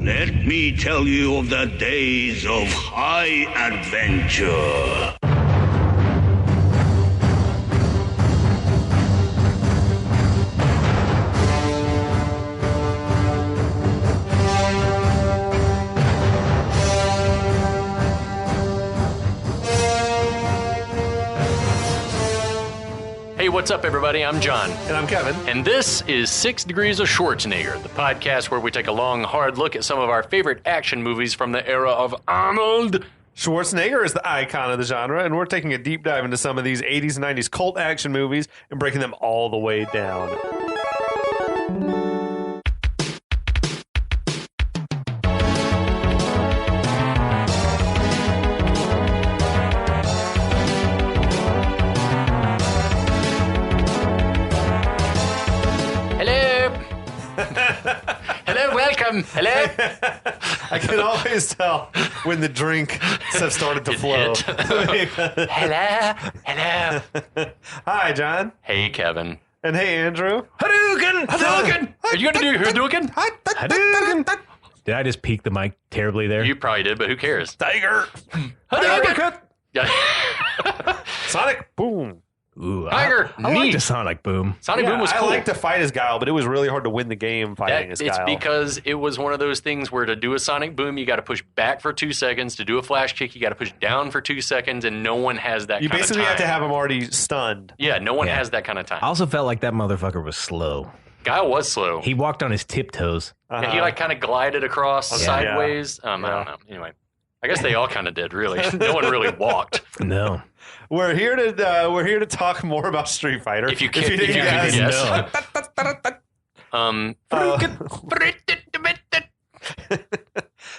Let me tell you of the days of high adventure. Hey, what's up, everybody? I'm John. And I'm Kevin. And this is 6 Degrees of Schwarzenegger, the podcast where we take a long, hard look at some of our favorite action movies from the era of Arnold. Schwarzenegger is the icon of the genre, and we're taking a deep dive into some of these 80s and 90s cult action movies and breaking them all the way down. Hello, welcome. Hello. I can always tell when the drinks have started to flow. Hello. Hi, John. Hey, Kevin. And hey, Andrew. Hadouken. Are you going to do Hadouken? Hadouken. Did I just peak the mic terribly there? You probably did, but who cares? Tiger. Hadouken. Sonic Boom. Ooh, Tiger. I like the Sonic Boom. Sonic Boom was cool. I like to fight as Guile, but it was really hard to win the game fighting as Guile. It's because it was one of those things where to do a Sonic Boom, you got to push back for 2 seconds. To do a flash kick, you got to push down for 2 seconds, and no one has that kind of time. You basically have to have him already stunned. Yeah, no one has that kind of time. I also felt like that motherfucker was slow. Guile was slow. He walked on his tiptoes. And he kind of glided across sideways. I don't know. Anyway, I guess they all kind of did, really. No one really walked. No. We're here to talk more about Street Fighter. If you didn't guess.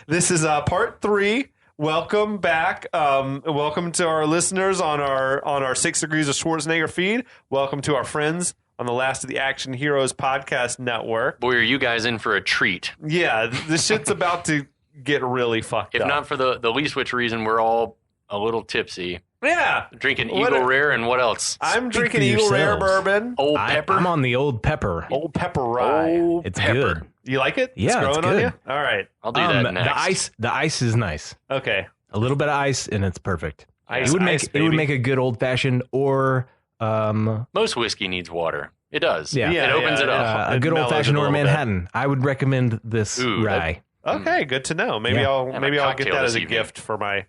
This is part 3. Welcome back. Welcome to our listeners on our 6 Degrees of Schwarzenegger feed. Welcome to our friends on the Last of the Action Heroes podcast network. Boy, are you guys in for a treat. Yeah, this shit's about to get really fucked up. If not for the least which reason, we're all a little tipsy. Yeah. Drinking Eagle Rare and what else? I'm drinking Eagle Rare bourbon. Old Pepper? I'm on the Old Pepper. Old Pepper Rye. It's good. You like it? Yeah, it's growing it's good. on you? All right. I'll do that next. The ice is nice. Okay. A little bit of ice and it's perfect. Ice, it would make a good old fashioned or most whiskey needs water. It does. Yeah. It opens it up. A good old fashioned or Manhattan. I would recommend this rye. Okay, good to know. Maybe I'll get that as a gift for my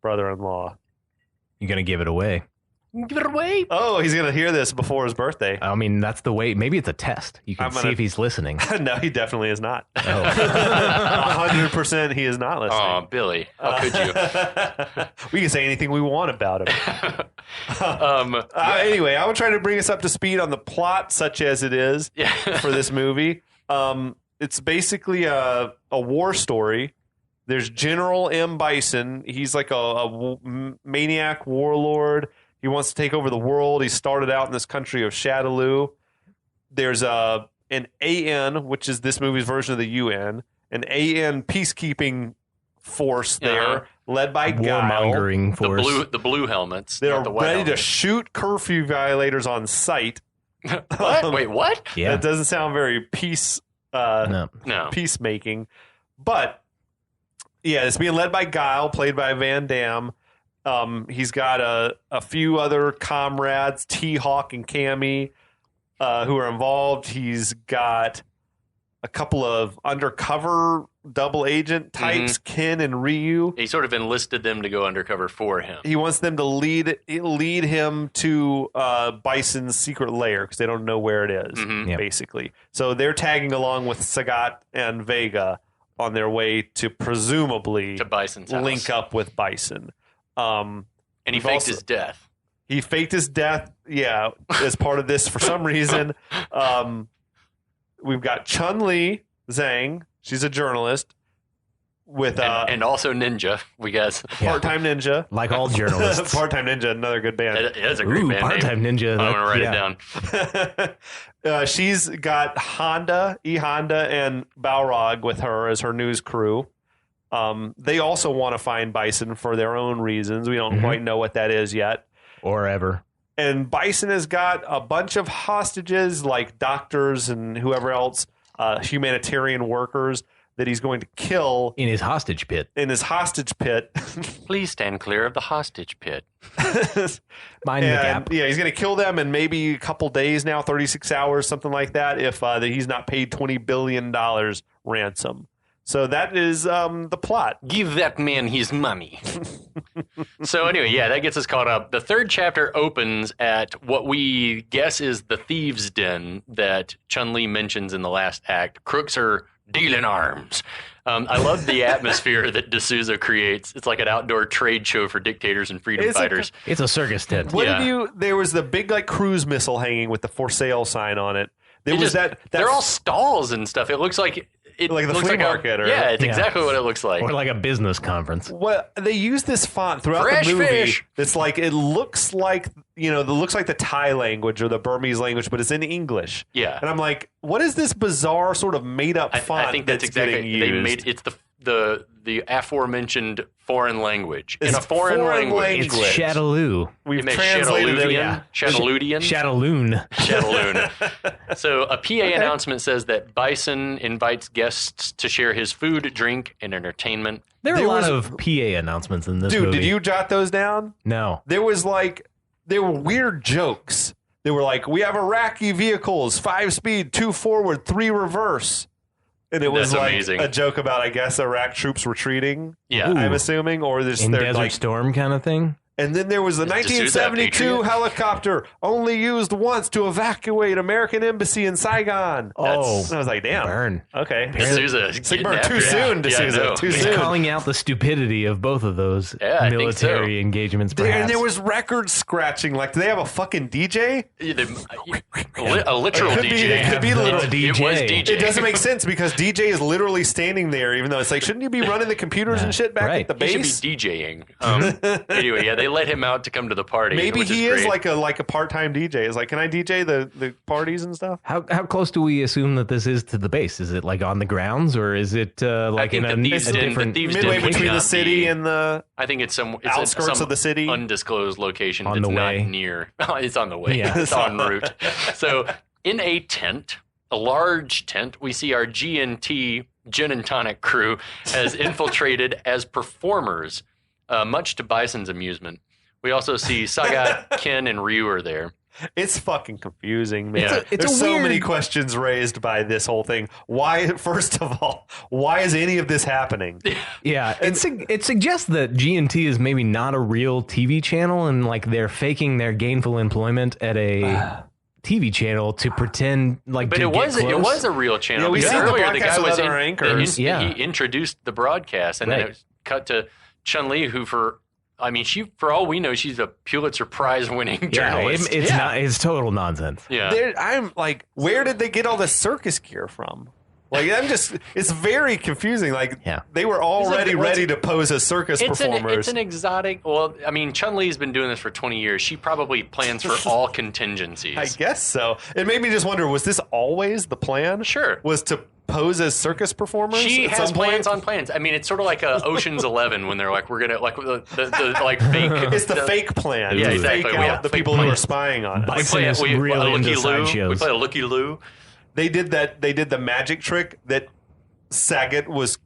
brother-in-law. You're gonna give it away. Give it away. Oh, he's gonna hear this before his birthday. I mean, that's the way. Maybe it's a test. You can see if he's listening. No, he definitely is not. 100% he is not listening. Oh, Billy, how could you? We can say anything we want about him. Anyway, I will try to bring us up to speed on the plot, such as it is for this movie. It's basically a war story. There's General M. Bison. He's like a maniac warlord. He wants to take over the world. He started out in this country of Shadaloo. There's an AN, which is this movie's version of the UN, an AN peacekeeping force there, led by Guile. Warmongering force. The blue helmets. They're the white ready helmets. to shoot curfew violators on sight. What? Wait, what? Yeah. That doesn't sound very No. peacemaking. But yeah, it's being led by Guile, played by Van Damme. He's got a few other comrades, T-Hawk and Cammy, who are involved. He's got a couple of undercover double agent types, Ken and Ryu. He sort of enlisted them to go undercover for him. He wants them to lead him to Bison's secret lair because they don't know where it is, basically. So they're tagging along with Sagat and Vega on their way to presumably To Bison's house. link up with Bison. And he faked his death. He faked his death, as part of this for some reason. We've got Chun Li Zhang. She's a journalist with And also Ninja, we guess. Part-Time Ninja. Like all journalists. Part-Time Ninja, another good band. It is a great band Part-Time name. Ninja. I'm going to write it down. She's got Honda and Balrog with her as her news crew. They also want to find Bison for their own reasons. We don't quite know what that is yet. Or ever. And Bison has got a bunch of hostages like doctors and whoever else, humanitarian workers. that he's going to kill In his hostage pit. in his hostage pit. Please stand clear of the hostage pit. Mind the gap. Yeah, he's going to kill them in maybe a couple days now, 36 hours, something like that, if that he's not paid $20 billion ransom. So that is the plot. Give that man his money. So anyway, yeah, that gets us caught up. The third chapter opens at what we guess is the Thieves Den that Chun Li mentions in the last act. Crooks are dealing arms. I love the atmosphere that D'Souza creates. It's like an outdoor trade show for dictators and freedom fighters. It's a circus tent. What have you? There was the big like cruise missile hanging with the for sale sign on it. There was that. They're all stalls and stuff. It looks like it like the looks flea like market. yeah, it's exactly what it looks like. Or like a business conference. Well, they use this font throughout Fresh the movie. fish. It's like it looks like it looks like the Thai language or the Burmese language, but it's in English. Yeah, and I'm like, what is this bizarre sort of made up font? I think that's exactly getting used? it's the aforementioned foreign language in a foreign language. It's Shadaloo. We've translated it. Shadowludian. Shadaloon. So a PA announcement says that Bison invites guests to share his food, drink, and entertainment. There are a lot of PA announcements in this Dude, movie. did you jot those down? No. There were weird jokes. They were like, we have Iraqi vehicles, 5 speed, 2 forward, 3 reverse. And it was That's like amazing. a joke about, I guess, Iraq troops retreating. Yeah. I'm assuming, or there's In they're Desert like, Storm kind of thing? and then there was the D'Souza 1972 Patriot? helicopter only used once to evacuate American embassy in Saigon. Oh. I was like, damn. Burn. Okay. D'Souza, Sick getting burn. after Too it. soon, Yeah, D'Souza. I know. Too He's soon. calling out the stupidity of both of those Yeah, I think military engagements, perhaps. And there was record scratching. Like, do they have a fucking DJ? A literal It could be- DJ. it could be literal. It was DJ. DJ. It doesn't make sense because DJ is literally standing there, even though it's like, shouldn't you be running the computers and shit back Right. at the He base? should be DJing. Anyway, yeah, they let him out to come to the party. Maybe which he is is great. like a part-time DJ. Is like, can I DJ the parties and stuff? How close do we assume that this is to the base? Is it like on the grounds, or is it like think in the a Thieves Den- different... the Thieves Den Midway would between the not city be- and the I think it's some outskirts of the city? undisclosed location On that's the not way. near. It's on the way. Yeah. It's en route. So in a tent, a large tent, we see our G&T Gin and Tonic crew has infiltrated as performers, much to Bison's amusement. We also see Sagat, Ken, and Ryu are there. It's fucking confusing, man. Yeah. It's There's a so weird- many questions raised by this whole thing. Why, first of all, why is any of this happening? Yeah, it suggests that G&T is maybe not a real TV channel, and like they're faking their gainful employment at a TV channel to pretend like. But to it get was close. a real channel. Yeah, we because seen the earlier the broadcast guy with was other anchors. Yeah. He introduced the broadcast, and then Right. it was cut to Chun Li, who for all we know, she's a Pulitzer Prize winning Yeah, journalist. it's not. It's total nonsense. Yeah. I'm like, where did they get all this circus gear from? Like, it's very confusing. Like, Yeah. they were already What's- ready to pose as circus performers. It's an exotic. Well, I mean, Chun Li's been doing this for 20 years. She probably plans for all contingencies. I guess so. It made me just wonder, was this always the plan? Sure. Was to pose as circus performers? She at has some point? plans on plans. I mean, it's sort of like Ocean's 11 when they're like, we're gonna like the like fake. It's the fake plan. Yeah, to exactly. Fake We out have the fake people who are plans. spying on us. Bison play is we really a into looky-loo. sideshows. We play a looky-loo. They did that. They did the magic trick that Saget was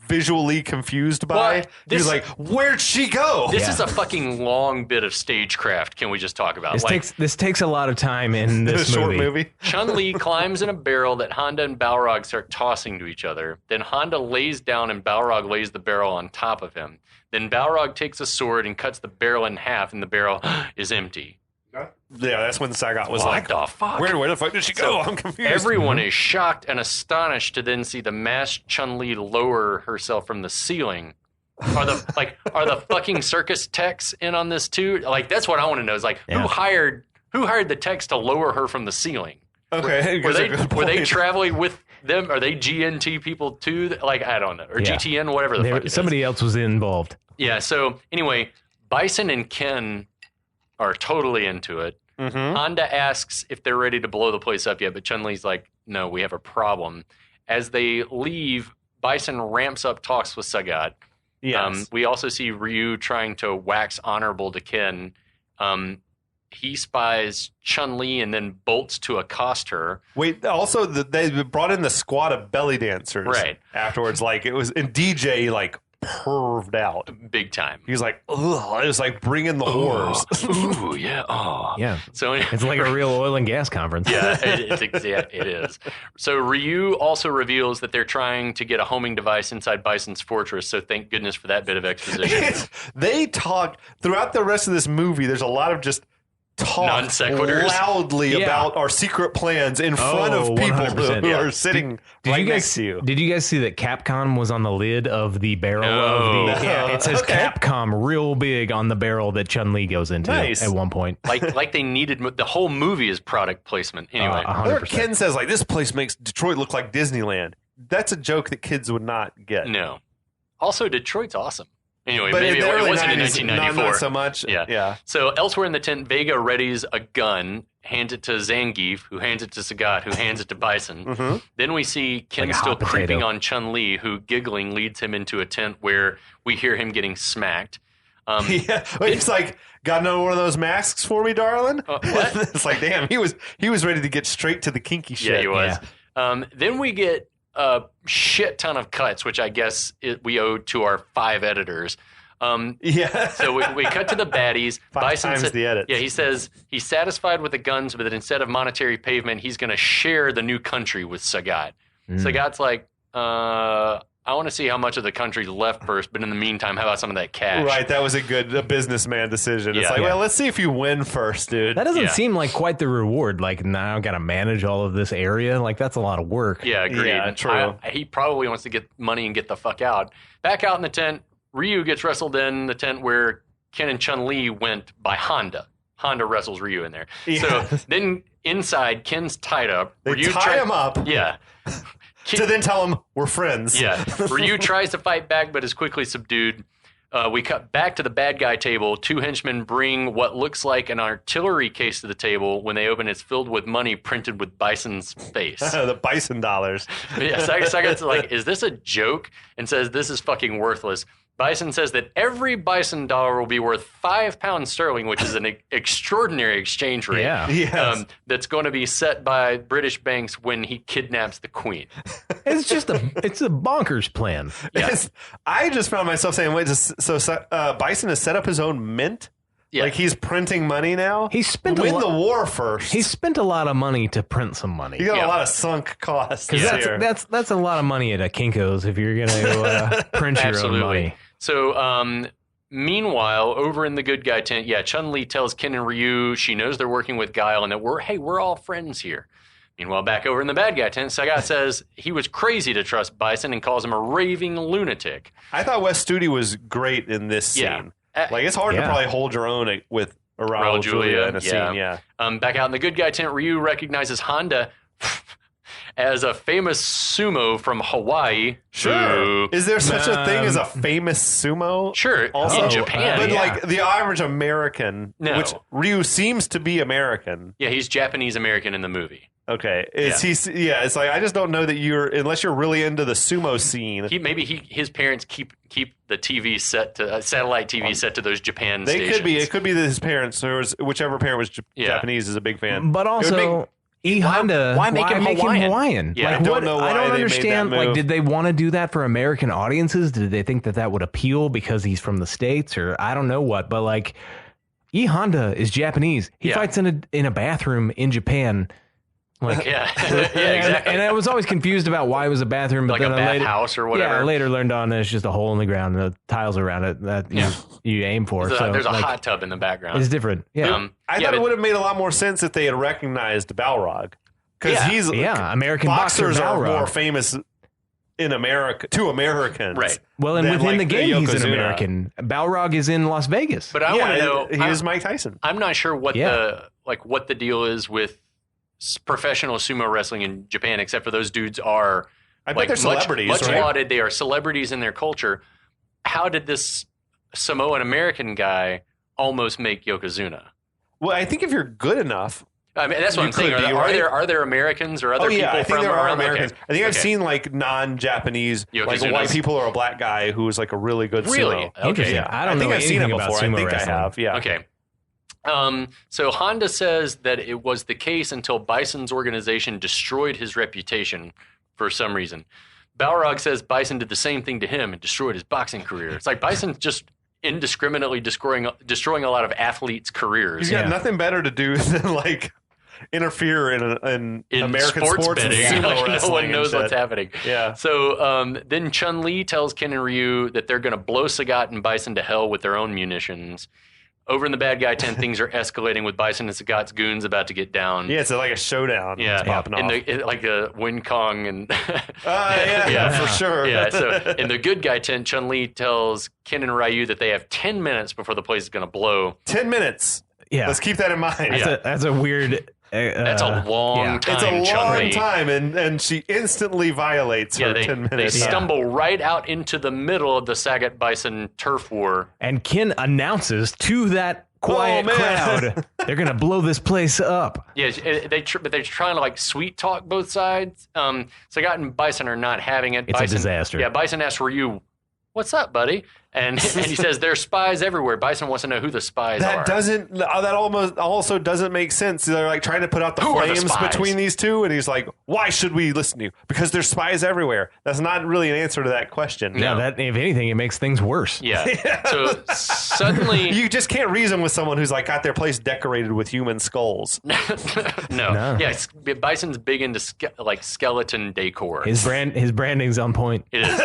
visually confused by. Well, He was this- like, "Where'd she go?" This Yeah. is a fucking long bit of stagecraft. Can we just talk about? This takes a lot of time in In a this short movie. Chun Li climbs in a barrel that Honda and Balrog start tossing to each other. Then Honda lays down and Balrog lays the barrel on top of him. Then Balrog takes a sword and cuts the barrel in half, and the barrel is empty. Yeah, that's when Sagat was What like, the fuck? Where the fuck did she go? I'm confused. Everyone is shocked and astonished to then see the masked Chun Li lower herself from the ceiling. Are the fucking circus techs in on this too? Like, that's what I want to know. Is like, Yeah. who hired the techs to lower her from the ceiling? Okay, Were that's a good they point. traveling with them? Are they GNT people too? Like, I don't know, or Yeah. GTN, whatever the fuck. It is. Somebody else was involved. Yeah. So anyway, Bison and Ken are totally into it. Mhm. Honda asks if they're ready to blow the place up yet, but Chun-Li's like, no, we have a problem. As they leave, Bison ramps up talks with Sagat. Yes. We also see Ryu trying to wax honorable to Ken. he spies Chun Li and then bolts to accost her. Wait, also they brought in the squad of belly dancers Right. afterwards. Like it was, and DJ like perved out Big time. He was like, ugh. It was like bringing the whores. Ooh, yeah. Oh. Yeah. So It's like a real oil and gas conference. Yeah, it is. So Ryu also reveals that they're trying to get a homing device inside Bison's fortress. So thank goodness for that bit of exposition. They talk throughout the rest of this movie. There's a lot of just talk Non sequiturs. loudly about our secret plans in front of people 100%. who are sitting right next to you. Did you guys see that Capcom was on the lid of the barrel No. of the? Yeah, it says Okay. Capcom real big on the barrel that Chun Li goes into Nice. at one point. like they needed the whole movie is product placement. Anyway, 100%. Or Ken says like, this place makes Detroit look like Disneyland. That's a joke that kids would not get. no. Also, Detroit's awesome. Anyway, But maybe in the it early wasn't in 90s, 1994. Not so much. Yeah. So elsewhere in the tent, Vega readies a gun, hands it to Zangief, who hands it to Sagat, who hands it to Bison. Mm-hmm. Then we see Ken Like a still hot potato. creeping on Chun Li, who giggling leads him into a tent where we hear him getting smacked. Yeah, it's like, got another one of those masks for me, darling. What? It's like, damn, he was ready to get straight to the kinky shit. Yeah, he was. Then we get a shit ton of cuts, which I guess we owe to our 5 editors. Yeah. So we cut to the baddies. 5 times the edits. Yeah, he says he's satisfied with the guns, but that instead of monetary pavement, he's going to share the new country with Sagat. Sagat's like, I want to see how much of the country's left first, but in the meantime, how about some of that cash? Right, that was a businessman decision. It's Yeah. like, Yeah. well, let's see if you win first, dude. That doesn't Yeah. seem like quite the reward. Like, now I've got to manage all of this area. Like, that's a lot of work. Yeah, agreed. Yeah, true. He probably wants to get money and get the fuck out. Back out in the tent, Ryu gets wrestled in the tent where Ken and Chun Li went by Honda. Honda wrestles Ryu in there. Yeah. So then inside, Ken's tied up. They Ryu tie him up Yeah. to then tell him we're friends. Yeah. Ryu tries to fight back, but is quickly subdued. We cut back to the bad guy table. 2 henchmen bring what looks like an artillery case to the table. When they open, it's filled with money printed with Bison's face. The Bison dollars. Yeah, Sagat's like, is this a joke? And says, this is fucking worthless. Bison says that every Bison dollar will be worth £5 sterling, which is an extraordinary exchange rate. Yeah. Yes. That's going to be set by British banks when he kidnaps the Queen. It's a bonkers plan. Yeah. I just found myself saying, wait, so Bison has set up his own mint? Yeah. Like he's printing money now? He spent Win a the lot. war first. He spent a lot of money to print some money. You got Yeah. a lot of sunk costs. Because here. that's a lot of money at a Kinko's if you're gonna print your Absolutely. own money. So, meanwhile, over in the good guy tent, Chun Li tells Ken and Ryu she knows they're working with Guile and that we're all friends here. Meanwhile, back over in the bad guy tent, Sagat says he was crazy to trust Bison and calls him a raving lunatic. I thought Wes Studi was great in this scene. Yeah. Like it's hard to Yeah. probably hold your own with a Raul Raul Julia Julia, in a yeah. scene. Yeah. Back out in the good guy tent, Ryu recognizes Honda as a famous sumo from Hawaii. who- Is there such a thing as a famous sumo? Sure, Also, in Japan. but yeah. like the average American, No. which Ryu seems to be American. Yeah, he's Japanese American in the movie. Okay, it's it's like I just don't know that unless you're really into the sumo scene. His parents keep the TV set to satellite TV set to those Japan They stations. could be. It could be that his parents, or whichever parent was Yeah. Japanese, is a big fan. But It would also, E Honda, why make him Hawaiian? Yeah, like, I don't what- know why I don't they made understand. that Like, move. did they want to do that for American audiences? Did they think that would appeal because he's from the States, or I don't know what? But like, E Honda is Japanese. He Yeah. fights in a bathroom in Japan. Like, Yeah, yeah, exactly. And I was always confused about why it was a bathroom, but Like a then I later, bathhouse or whatever. Yeah, I later learned on it's just a hole in the ground and the tiles around it that you aim for. There's a like, hot tub in the background. It's different. Yeah. I thought it would have made a lot more sense if they had recognized Balrog, because Yeah. he's American boxers boxer are Balrog. more famous in America to Americans, Right. Well, and than, within like, the game, he's an Yokozuna. American. Balrog is in Las Vegas. But I want to know. he is Mike Tyson. I'm not sure what Yeah. what the deal is with professional sumo wrestling in Japan, except for those dudes are I bet they're celebrities, much right? lauded. They are celebrities in their culture. How did this Samoan American guy almost make Yokozuna? Well, I think if you're good enough. I mean, that's what You I'm saying. could be, Are right? there Americans or other Oh people yeah, I think from there are around Americans. Okay. I think I've Okay. seen like non-Japanese, like Yokozunas. white people or a black guy who's like a really good Really? sumo. Okay. Interesting. Yeah, I don't think know I've seen it anything before. about I sumo think wrestling. I have. Yeah. Okay. So Honda says that it was the case until Bison's organization destroyed his reputation for some reason. Balrog says Bison did the same thing to him and destroyed his boxing career. It's like Bison just indiscriminately destroying a lot of athletes' careers. He's got nothing better to do than like interfere in American sports betting. and sumo Like, no one wrestling knows and what's shit. happening. Yeah. So then Chun Li tells Ken and Ryu that they're going to blow Sagat and Bison to hell with their own munitions. Over in the bad guy tent, things are escalating with Bison and Sagat's goons about to get down. Yeah, it's like a showdown. Yeah, It's popping off. like a Wing Kong and Yeah, for sure. yeah. So in the good guy tent, Chun Li tells Ken and Ryu that they have 10 minutes before the place is going to blow. 10 minutes. Yeah. Let's keep that in mind. That's a weird. That's a long time. It's a Chun long Li. time, and she instantly violates her 10 They minutes. stumble right out into the middle of the Sagat Bison turf war. And Ken announces to that quiet crowd, they're going to blow this place up. Yeah, but they're trying to like sweet talk both sides. Sagat and Bison are not having it. It's Bison, a disaster. Yeah, Bison asks Ryu, "What's up, buddy?" And he says there's spies everywhere. Bison wants to know who the spies are. That almost also doesn't make sense. They're like trying to put out the Who are the flames spies? between these two, and he's like, "Why should we listen to you? Because there's spies everywhere." That's not really an answer to that question. No. That if anything, it makes things worse. Yeah. So suddenly, You just can't reason with someone who's like got their place decorated with human skulls. no. Yeah, Bison's big into skeleton decor. His branding's on point. It is.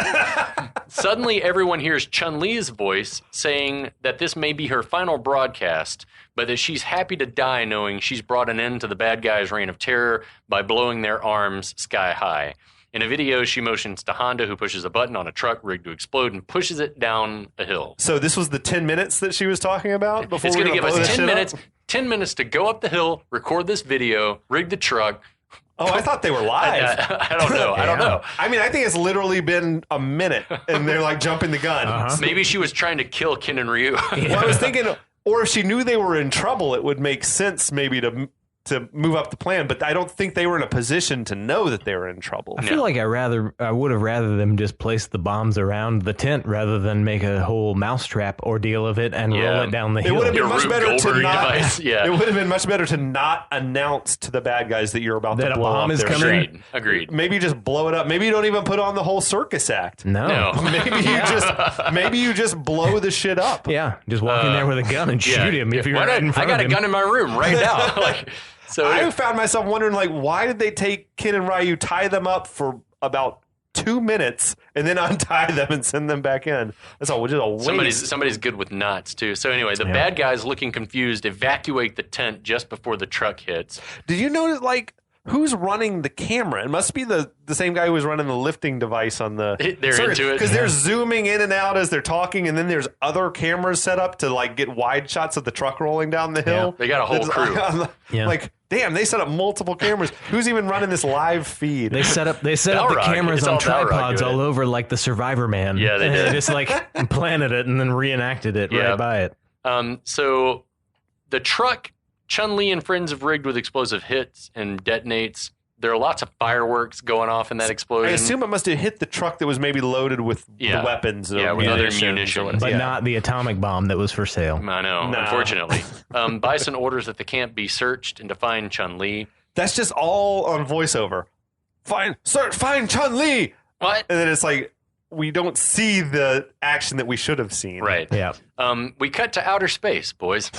Suddenly, everyone hears Chun Li's voice saying that this may be her final broadcast, but that she's happy to die knowing she's brought an end to the bad guys' reign of terror by blowing their arms sky high. In a video, she motions to Honda, who pushes a button on a truck rigged to explode and pushes it down a hill. So this was the 10 minutes that she was talking about before It's we going to give blow us this 10 shit minutes, up? 10 minutes to go up the hill, record this video, rig the truck. Oh, I thought they were live. I don't know. I don't know. I mean, I think it's literally been a minute, and they're like jumping the gun. Maybe she was trying to kill Ken and Ryu. Well, I was thinking, or if she knew they were in trouble, it would make sense maybe to move up the plan. But I don't think they were in a position to know that they were in trouble. I feel like I would have rather them just place the bombs around the tent rather than make a whole mousetrap ordeal of it and roll it down the hill. It would have been Your much Rube better to Goldberg not. device, yeah. It would have been much better to not announce to the bad guys that you're about That to a blow bomb up is their coming? shit. Agreed. Maybe just blow it up. Maybe you don't even put on the whole circus act. No. Maybe you just blow the shit up. Yeah, just walk in there with a gun and shoot him if you're Why right not? in front I got of a him. gun in my room right now. So I found myself wondering, like, why did they take Ken and Ryu, tie them up for about 2 minutes, and then untie them and send them back in? That's all. Just a waste. somebody's good with knots too. So anyway, the bad guys, looking confused, evacuate the tent just before the truck hits. Did you notice, like, who's running the camera? It must be the same guy who was running the lifting device on the. They're into it. Because they're zooming in and out as they're talking, and then there's other cameras set up to like get wide shots of the truck rolling down the hill. They got a whole crew. Like, damn, they set up multiple cameras. Who's even running this live feed? They set up the Balrog. cameras It's on all Balrog tripods doing all it. over like the Survivor Man. Yeah, they And did. just like planted it and then reenacted it Yeah. right by it. So the truck, Chun Li and friends have rigged with explosive hits and detonates. There are lots of fireworks going off in that explosion. I assume it must have hit the truck that was maybe loaded with the weapons. Or with other munitions or munitions. whatever. But Yeah. not the atomic bomb that was for sale. I know, Nah. unfortunately. Bison orders that the camp be searched and to find Chun Li. That's just all on voiceover. Find Chun Li. What? And then it's like we don't see the action that we should have seen. Right. Yeah. We cut to outer space, boys.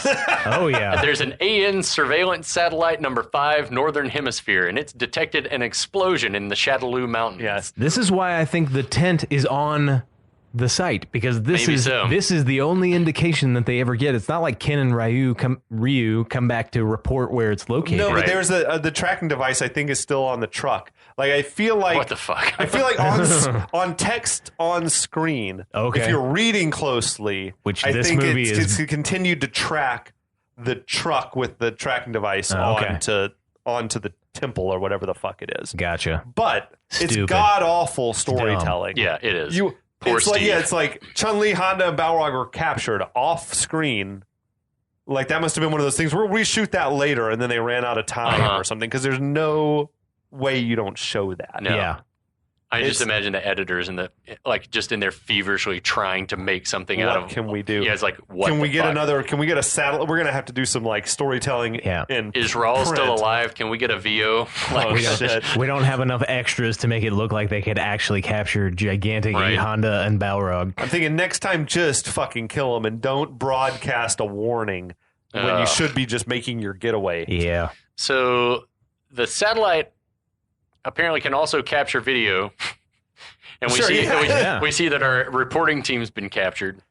Oh, yeah. There's an AN surveillance satellite number 5, Northern Hemisphere, and it's detected an explosion in the Shadaloo Mountains. Yes. This is why I think the tent is on the site, because this is the only indication that they ever get. It's not like Ken and Ryu come back to report where it's located. No, Right. but there's the tracking device. I think is still on the truck. Like I feel like What the fuck? I feel like on text on screen. Okay. If you're reading closely, Which I this think movie it's is- continued to track the truck with the tracking device okay. onto the temple or whatever the fuck it is. Gotcha. But it's Stupid. god awful storytelling. Yeah, it is. It's like, Steve. yeah, it's like Chun Li, Honda, and Balrog were captured off screen. Like that must have been one of those things where we reshoot that later, and then they ran out of time or something. Because there's no way you don't show that. No. Yeah. I just imagine the editors and just in there feverishly trying to make something out of. What can we do? Yeah, it's like, what can we get another? Can we get a satellite? We're gonna have to do some like storytelling. Yeah. Is Raul still alive? Can we get a VO? Shit. We don't have enough extras to make it look like they could actually capture gigantic Honda and Balrog. I'm thinking next time, just fucking kill them and don't broadcast a warning when you should be just making your getaway. Yeah. So the satellite apparently can also capture video, and we see that our reporting team's been captured.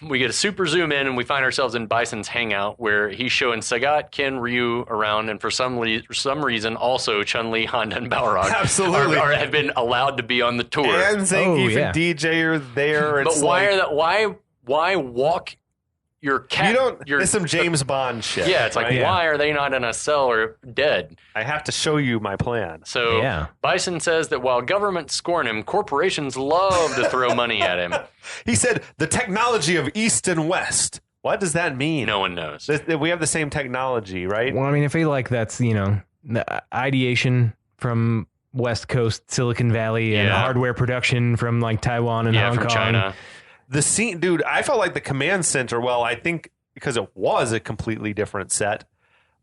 We get a super zoom in, and we find ourselves in Bison's hangout, where he's showing Sagat, Ken, Ryu around, and for some reason, also Chun Li, Honda, and Balrog have been allowed to be on the tour. And Zangief and DJ are there. But why walk your cat? It's some James Bond shit. Yeah, it's like, why are they not in a cell or dead? I have to show you my plan. So Bison says that while governments scorn him, corporations love to throw money at him. He said, the technology of East and West. What does that mean? No one knows. We have the same technology, right? Well, I mean, I feel like that's, the ideation from West Coast, Silicon Valley, and hardware production from like Taiwan and Hong Kong. From China. The scene, dude, I felt like the command center, I think because it was a completely different set,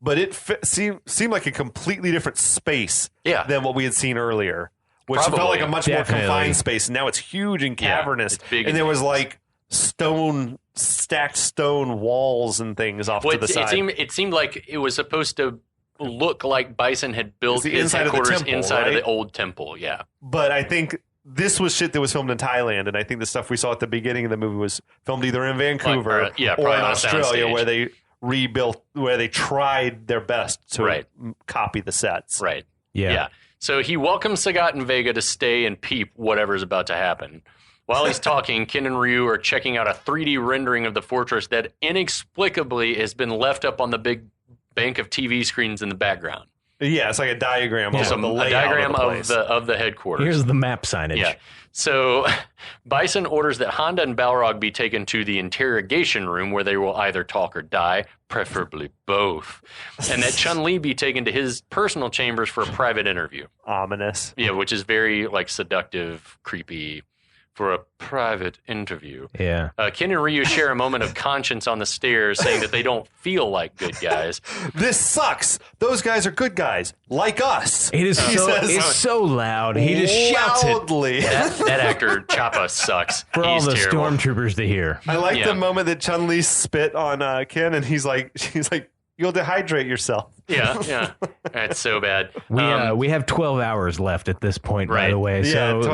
but it seemed like a completely different space than what we had seen earlier, which felt like a much more confined space. And now it's huge and cavernous. It's big and there was like stacked stone walls and things off to the side. It seemed like it was supposed to look like Bison had built his headquarters inside of the old temple. Yeah. But I think this was shit that was filmed in Thailand, and I think the stuff we saw at the beginning of the movie was filmed either in Vancouver or in Australia, where they rebuilt, where they tried their best to copy the sets. Right. Yeah. So he welcomes Sagat and Vega to stay and peep whatever's about to happen. While he's talking, Ken and Ryu are checking out a 3D rendering of the fortress that inexplicably has been left up on the big bank of TV screens in the background. Yeah, it's like a diagram of the layout a diagram of the headquarters. Here's the map signage. Yeah. So Bison orders that Honda and Balrog be taken to the interrogation room where they will either talk or die, preferably both, and that Chun Li be taken to his personal chambers for a private interview. Ominous. Yeah, which is very like seductive, creepy. For a private interview. Yeah. Ken and Ryu share a moment of conscience on the stairs, saying that they don't feel like good guys. This sucks. Those guys are good guys, like us. It is it's so loud. He just shouts loudly. That actor Choppa sucks. For all the stormtroopers to hear. I like the moment that Chun Li spit on Ken, and she's like, "You'll dehydrate yourself." Yeah. That's so bad. We have 12 hours left at this point, by the way. So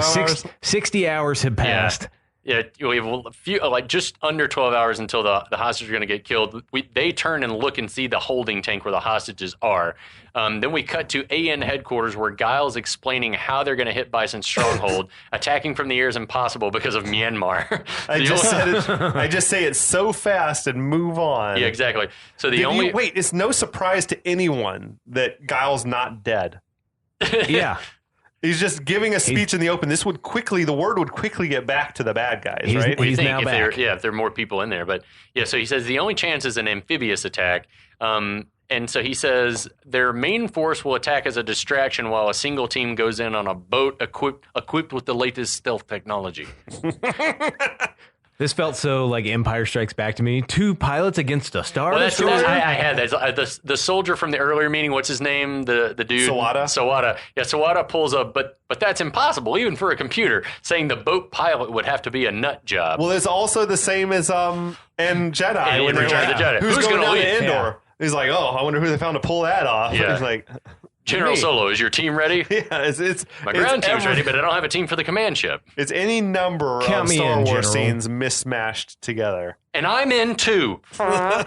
60 hours have passed. Yeah, we have a few, just under 12 hours until the hostages are going to get killed. They turn and look and see the holding tank where the hostages are. Then we cut to AN headquarters where Guile's explaining how they're going to hit Bison's stronghold. Attacking from the air is impossible because of Myanmar. I just say it so fast and move on. Yeah, exactly. So wait, it's no surprise to anyone that Guile's not dead. Yeah. He's just giving a speech in the open. The word would quickly get back to the bad guys, right? He's now back. If there are more people in there. But yeah, so he says the only chance is an amphibious attack. And so he says their main force will attack as a distraction while a single team goes in on a boat equipped with the latest stealth technology. This felt so like Empire Strikes Back to me. 2 pilots against a star destroyer. I had that. The soldier from the earlier meeting. What's his name? The dude. Sawada. Yeah, Sawada pulls up, but that's impossible even for a computer. Saying the boat pilot would have to be a nut job. Well, it's also the same as and Jedi when they're Return of the Jedi. Who's going to Endor? Yeah. He's like, I wonder who they found to pull that off. Yeah. He's like, General Solo, is your team ready? Yeah, it's my ground team's ready, but I don't have a team for the command ship. It's any number of Star Wars scenes mismatched together. And I'm in too. Guile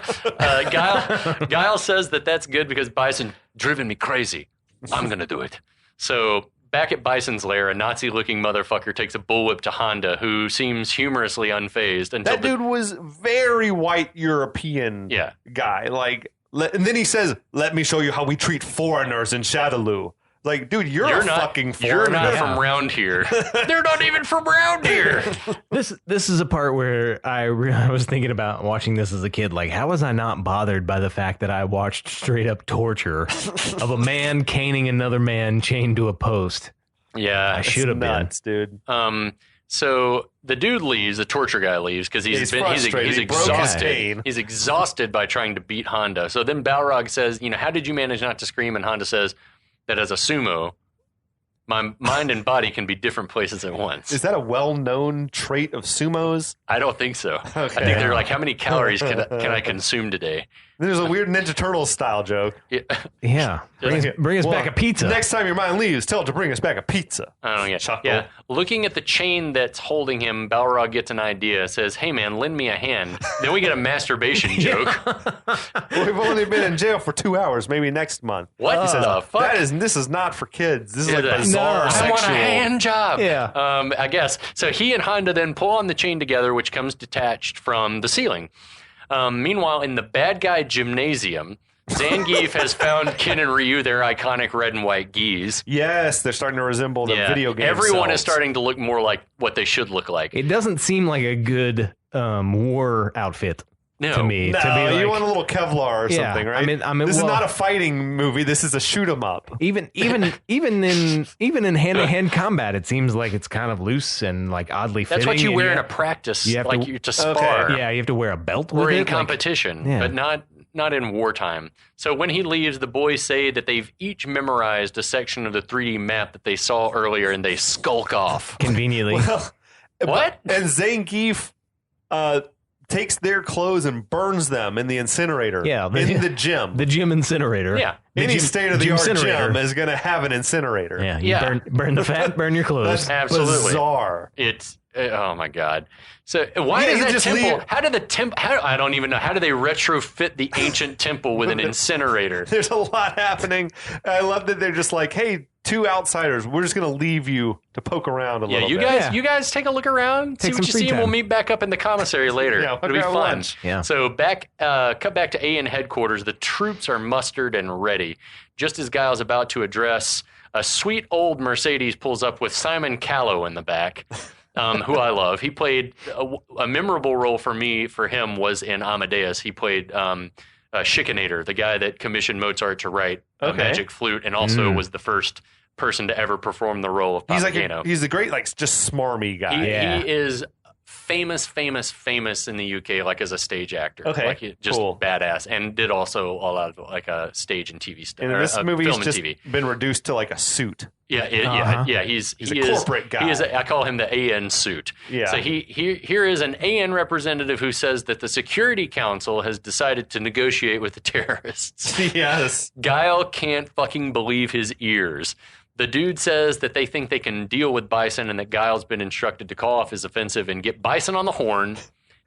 says that's good because Bison driven me crazy. I'm going to do it. So back at Bison's lair, a Nazi-looking motherfucker takes a bullwhip to Honda, who seems humorously unfazed. That dude was very white European guy. And then he says, "Let me show you how we treat foreigners in Shadaloo." Like, dude, you're a fucking foreigner. You're not from round here. They're not even from round here. This is a part where I was thinking about watching this as a kid. Like, how was I not bothered by the fact that I watched straight up torture of a man caning another man chained to a post? Yeah. I should have been. nuts, dude. So the dude leaves, the torture guy leaves because he's frustrated. He broke his exhausted. cane. He's exhausted by trying to beat Honda. So then Balrog says, how did you manage not to scream? And Honda says that as a sumo, my mind and body can be different places at once. Is that a well-known trait of sumos? I don't think so. Okay. I think they're like, how many calories can I consume today? There's a weird Ninja Turtles style joke. Yeah. Bring us back a pizza. Next time your mind leaves, tell it to bring us back a pizza. I don't get. Chuckle. Yeah, looking at the chain that's holding him, Balrog gets an idea. Says, "Hey man, lend me a hand." Then we get a masturbation joke. We've only been in jail for 2 hours. Maybe next month. What He says, the fuck? This is not for kids. This is like Yeah, bizarre I sexual. want a hand job. Yeah. I guess. So he and Honda then pull on the chain together, which comes detached from the ceiling. Meanwhile, in the bad guy gymnasium, Zangief has found Ken and Ryu their iconic red and white gis. Yes, they're starting to resemble the video game. Everyone selves. is starting to look more like what they should look like. It doesn't seem like a good war outfit to me. No, to be like, you want a little Kevlar or Yeah, something, right? I mean, this is well- not a fighting movie. This is a shoot 'em up. even in hand-to-hand combat, it seems like it's kind of loose and like oddly fitting. That's what you and wear in you a practice, you have like to- you to spar. Yeah, you have to wear a belt with Or in it. competition, yeah. but not in wartime. So when he leaves, the boys say that they've each memorized a section of the 3D map that they saw earlier, and they skulk off. Conveniently. What? And Zangief takes their clothes and burns them in the incinerator. Yeah, in the gym. The gym incinerator. Yeah. Any state-of-the-art gym-cinerator. gym is going to have an incinerator. Yeah, you Yeah. burn the fat, burn your clothes. That's Absolutely. bizarre. It's oh my god. So why Yeah, does you that just temple? leave- How did the temple? I don't even know. How do they retrofit the ancient temple with an incinerator? There's a lot happening. I love that they're just like, hey, two outsiders, we're just going to leave you to poke around a Yeah, little you bit. guys, you guys take a look around, see Take what some you free see, and we'll time. meet back up in the commissary later. Yeah, It'll be grab fun. lunch. Yeah. So cut back to AN headquarters. The troops are mustered and ready. Just as Guile's about to address, a sweet old Mercedes pulls up with Simon Callow in the back. Who I love. He played a memorable role for him was in Amadeus. He played Schikaneder, the guy that commissioned Mozart to write a Okay. magic flute, and also was the first person to ever perform the role of Papageno. He's a great, like, just smarmy guy. He is famous in the UK, like as a stage actor. Okay, like just cool. badass, and did also a lot of like a stage and TV stuff. And in this movie, film he's and just TV. been reduced to like a suit. Yeah. He's a corporate guy. He is. I call him the AN suit. Yeah. So here is an AN representative who says that the Security Council has decided to negotiate with the terrorists. Yes. Guile can't fucking believe his ears. The dude says that they think they can deal with Bison and that Guile's been instructed to call off his offensive and get Bison on the horn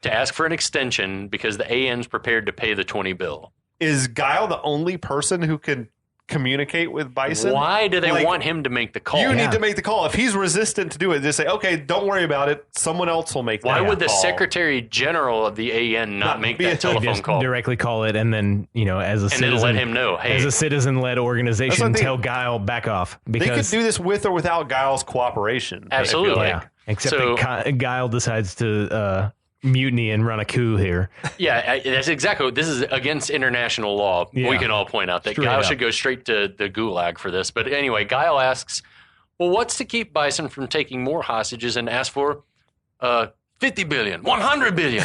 to ask for an extension because the AN's prepared to pay the 20 bill. Is Guile the only person who can communicate with Bison? Why do they Like, want him to make the call? You need to make the call. If he's resistant to do it, just say, okay, don't worry about it. Someone else will make that Why would the call. Secretary General of the AN not make be a that telephone Just call? directly call it, and then as a And citizen, then let him know, hey, as a citizen-led That's organization, what they- tell Guile back off They could because do this with or without Guile's cooperation. I feel Absolutely. like. yeah, except So- that Guile decides to mutiny and run a coup here. yeah, that's exactly. This is against international law. Yeah. We can all point out that Straight Guile up. should go straight to the gulag for this. But anyway, Guile asks, well, what's to keep Bison from taking more hostages and ask for 50 billion, 100 billion?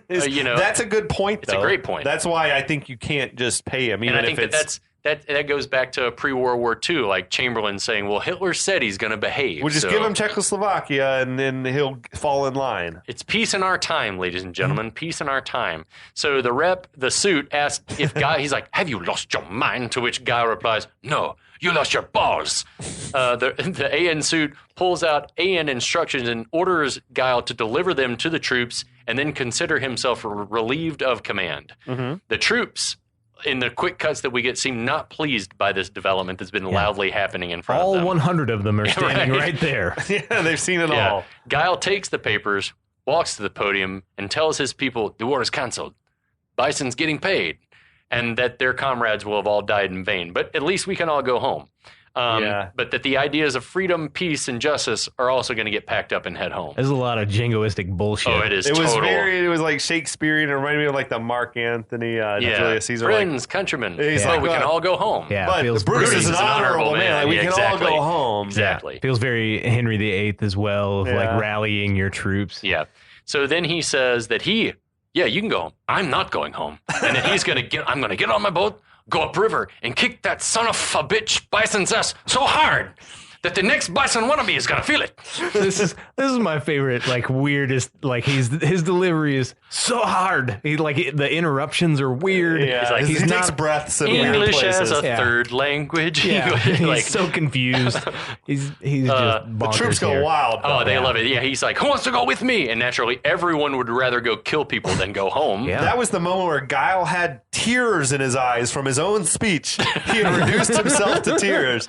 That's a good point, It's though. a great point. That's why I think you can't just pay him, even And I if think it's... that goes back to pre-World War II, like Chamberlain saying, well, Hitler said he's going to behave. We'll just so give him Czechoslovakia, and then he'll fall in line. It's peace in our time, ladies and gentlemen. Peace in our time. So the suit asks if Guy, he's like, have you lost your mind? To which Guy replies, no, you lost your balls. The AN suit pulls out AN instructions and orders Guile to deliver them to the troops and then consider himself relieved of command. Mm-hmm. The troops, in the quick cuts that we get, seem not pleased by this development that's been loudly happening in front All of them. 100 of them are standing Right. right there. Yeah, they've seen it all. Guile takes the papers, walks to the podium, and tells his people the war is canceled. Bison's getting paid, and that their comrades will have all died in vain. But at least we can all go home. But that the ideas of freedom, peace, and justice are also going to get packed up and head home. There's a lot of jingoistic bullshit. Oh, it is. It was total. it was like Shakespearean. It reminded me of like the Mark Anthony, Julius Caesar. Friends, countrymen. He's So like, we can all go home. Yeah, But feels Bruce very- is an honorable man. Like, we can all go home. Exactly. Feels very Henry VIII as well, of like rallying your troops. Yeah. So then he says that you can go home. I'm not going home. And then I'm going to get on my boat, go upriver, and kick that son of a bitch Bison's ass so hard that the next Bison wannabe is going to feel it. This is my favorite, like weirdest, like his delivery is so hard. He like the interruptions are weird. Yeah, He's he not takes breaths in weird English places. as a third language. Yeah, he's Like, so confused. He's just The bonkers troops go here. wild. oh, though. they love it. Yeah, he's like, who wants to go with me? And naturally, everyone would rather go kill people than go home. Yeah. That was the moment where Guile had tears in his eyes from his own speech. He had reduced himself to tears.